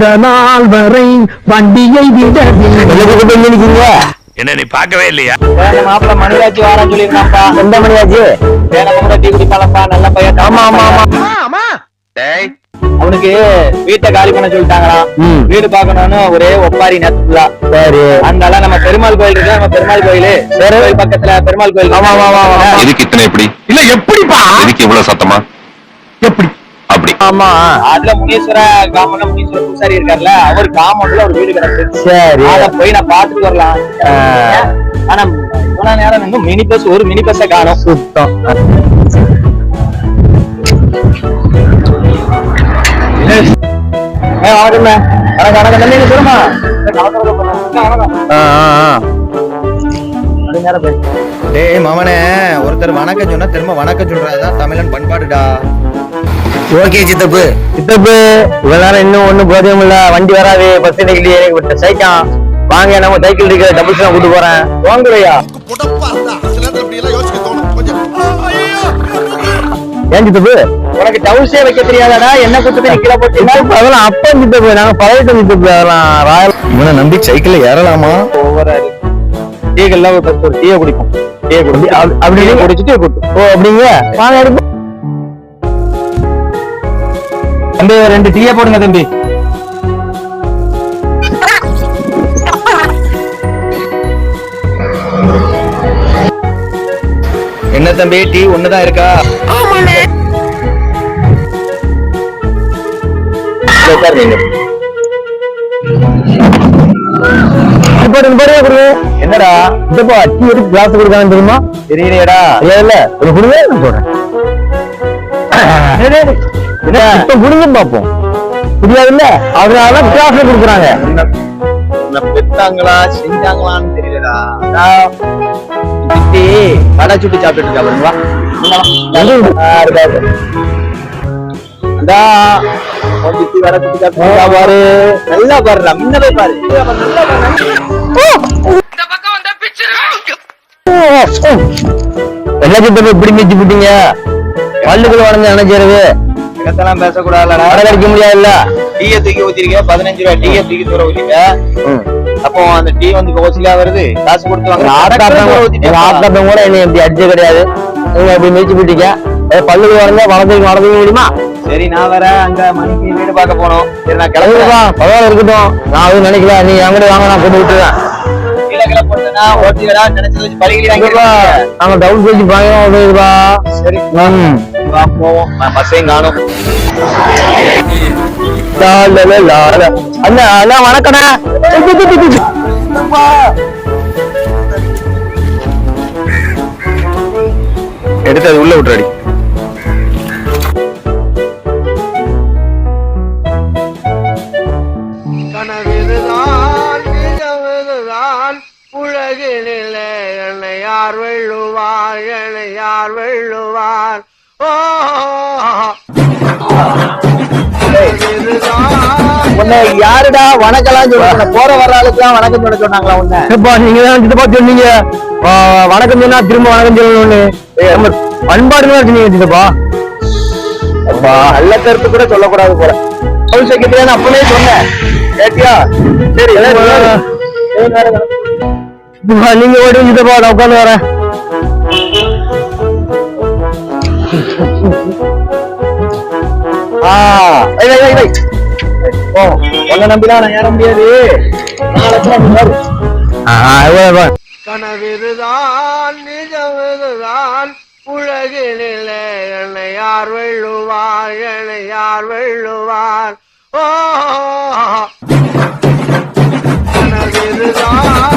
இந்த நாள் வரை வண்டியை விட என்ன நீ பார்க்கவே இல்லையா? மாப்பிள்ள மணிராஜ் வாரான்னு சொல்லிருக்காப்பா. எந்த மணியாச்சு? டீ குடிப்பாளப்பா, நல்ல பையன். ஆமா ஆமா ஆமா. அவனுக்கு வீட்டை காலி பண்ண சொல்லிட்டாங்களாம். வீடு பாக்கணும்னு ஒரே ஒப்பாரி நேரத்துல. சரி, அதனால நம்ம பெருமாள் கோயில் இருக்கு, நம்ம பெருமாள் கோயிலு பக்கத்துல பெருமாள் கோயில். ஆமா ஆமா ஆமா. எதுக்கு இத்தனை எப்படி இல்ல எப்படிப்பா? எதுக்கு இவ்வளவு சத்தமா? எப்படி? அப்படி ஆமா. அதுல முனீஸ்வர காமன்ல முனீஸ்வர பூசாரி இருக்காருல்ல, அவர் காமன்ல ஒரு வீடு கிடக்கு. சரி, அத போய் நான் பாத்துட்டு வரலாம். ஆனா இவ்வளவு நேரம் இன்னும் மினி பஸ், ஒரு மினி பஸ்ஸ காணோம். சுத்தம். டேய் மவனே, ஒருத்தர் வணக்கம் சொன்னா திரும்ப வணக்கம் சொல்றதுதான் தமிழன் பண்பாடுடா. ஓகே சித்தப்பு. சித்தப்பு இவ்வளவு நேரம் இன்னும் ஒண்ணும் போதையும் இல்ல, வண்டி வராது, பஸ் நிக்கலையே, சைக்கிள் வாங்க, நம்ம சைக்கிள் இருக்கிற டபுள்ஸ் கூட்டு போறேன். வாங்குறையா? ஏன் சித்தப்பு உனக்கு டவுல்ஸே வைக்க தெரியாதடா? என்ன குத்து கீழே போட்டு? அதெல்லாம் அப்பா சித்தப்பு, நாங்க பழைய சித்தப்பு. அதெல்லாம் ராயல். இவனை நம்பி சைக்கிள்ல ஏறலாமா? ஓவராரு. டீகள்ல ஒரு டீயை குடிப்போம். டீயை குடி அப்படி குடிச்சிட்டு கூட்டு. ஓ அப்படிங்க, வாங்க எடுப்போம். தம்பி 2 டீயை போடுங்க தம்பி. என்ன தம்பி, டீ ஒண்ணுதான் இருக்கா? என்னடா இதப்பா டீ எடுத்து கிளாஸ் கொடுக்கான்னு தெரியுமா? தெரியலையடா. இல்ல ஒரு குடுவே சொல்றேன். இப்ப குடுங்க பாப்போம். புரியாதுல்ல, அதனால கிளாஸ்ல கொடுக்குறாங்க. பெத்தாங்களா செஞ்சாங்களான்னு தெரியலடா. கடை சுட்டி சாப்பிட்டு இருக்கா. பாரு, நல்லா பாருடா, முன்னவே பாரு. எல்லாத்தையும் இப்படி மிச்சு போட்டீங்க. பல்லுக்குள்ள வளர்ந்து நினைச்சிருது. இடத்தெல்லாம் பேசக்கூடாதுலடா. கடை கிடைக்க முடியாதுல்ல. டீயை தூக்கி ஊத்திருக்க, 15 ரூபாய் டீயை தூக்கி தூர ஊத்திட்ட. அப்போ அந்த டீ வந்து கோசிலா வருது, காசு கொடுத்து வாங்க. ஆத்தாட்டம் கூட என்ன இப்படி அடிச்சே கிடையாது. நீங்க அப்படி மிச்சு போட்டீங்க. பல்லுக்கு வளர்ந்தா வளர்ந்து முடியுமா? சரி, நான் வேற அங்க மணிக்கு வீடு பார்க்க போனோம். சரி, நான் கிளம்புறேன். பரவாயில்ல இருக்கட்டும், நான் அதுவும் நினைக்கல. நீ என்கிட்ட வாங்க, நான் கொண்டு விட்டுருவேன். கீழே போட்டா ஓட்டிடா நினைச்சு வச்சு பழகிடுவாங்க. நாங்க டவுன் பேசி பாங்க. சரி வா போவோம். பஸ்ஸையும் காணும். அண்ணா அண்ணா வணக்கண்ணா. எடுத்து அது உள்ள விட்டுறாடி. கனவிதுதான் நிஜமிதுதான் உலகினிலே என்னை யார் வெல்லுவார், என்னை யார் வெல்லுவார்? ஓ உன்னை யாருடா வணக்கலாம் சொல்லுங்க? போற வர்ற ஆளுக்குலாம் வணக்கம் சொல்ல சொன்னாங்களா உன்னை? நீங்க தான் சித்தப்பா சொன்னீங்க வணக்கம் சொன்னா திரும்ப வணக்கம் சொல்லணும்னு. பண்பாடுன்னு சொன்னீங்க சித்தப்பா. அப்பா நல்ல கருத்து கூட சொல்லக்கூடாது போல. செக்ரட்டரியான்னு அப்பவே சொன்னேன், கேட்டியா? சரி நீங்க ஓடி சித்தப்பா, நான் உட்காந்து வரேன். உன்னை நம்பிதான் நான் ஏற முடியாது. கனவிதுதான் நிஜமிதுதான் உலகினிலே என்னை யார் வெல்லுவார், என்னை யார் வெல்லுவார்? ஓ கனவிதுதான்